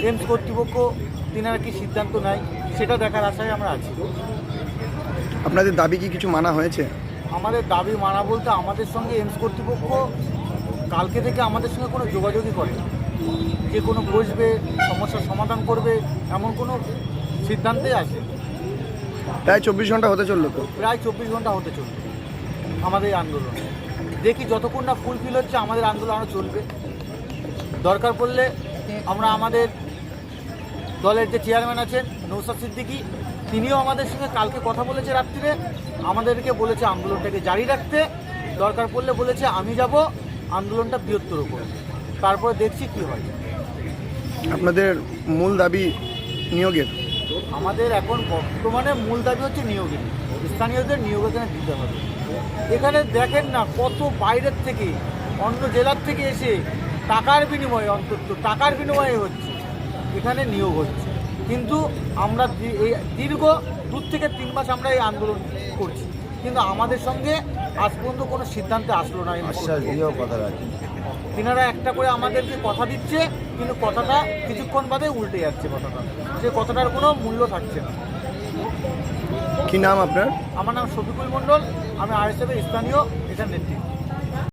Aims কর্তৃপক্ষ তিনারা কি সিদ্ধান্ত নেয় সেটা দেখার আশায় আমরা আছি। আপনাদের দাবি কি কিছু মানা হয়েছে? আমাদের দাবি মানা বলতে আমাদের সঙ্গে এমস কর্তৃপক্ষ কালকে থেকে আমাদের সঙ্গে কোনো যোগাযোগই করে না, যে কোনো বসবে সমস্যার সমাধান করবে এমন কোনো সিদ্ধান্তেই আসে। প্রায় 24 ঘন্টা হতে চললো তো। প্রায় 24 ঘন্টা হতে চলবে আমাদের এই আন্দোলন। দেখি যতক্ষণ না ফুলফিল হচ্ছে আমাদের আন্দোলন আরও চলবে। দরকার পড়লে আমরা আমাদের দলের যে চেয়ারম্যান আছেন নৌসাদ সিদ্দিকী, তিনিও আমাদের সঙ্গে কালকে কথা বলেছে রাত্রিরে, আমাদেরকে বলেছে আন্দোলনটাকে জারি রাখতে। দরকার পড়লে বলেছে আমি যাব আন্দোলনটা বৃহত্তর করে, তারপরে দেখছি কি হয়। আপনাদের মূল দাবি নিয়োগের? আমাদের এখন বর্তমানে মূল দাবি হচ্ছে নিয়োগের, স্থানীয়দের নিয়োগ এখানে দিতে হবে। এখানে দেখেন না কত বাইরের থেকে অন্য জেলার থেকে এসে টাকার বিনিময়ে, অন্তত টাকার বিনিময়ে হচ্ছে এখানে নিয়োগ হচ্ছে, কিন্তু আমরা এই দীর্ঘ 2 থেকে 3 মাস আমরা এই আন্দোলন করছি, কিন্তু আমাদের সঙ্গে আজ পর্যন্ত কোনো সিদ্ধান্তে আসলো না। তিনারা একটা করে আমাদেরকে কথা দিচ্ছে, কিন্তু কথাটা কিছুক্ষণ বাদে উল্টে যাচ্ছে কথাটা, সে কথাটার কোনো মূল্য থাকছে না। কি নাম আপনার? আমার নাম শফিকুল মণ্ডল, আমি আরএসএফের স্থানীয় এটার নেতৃত্ব।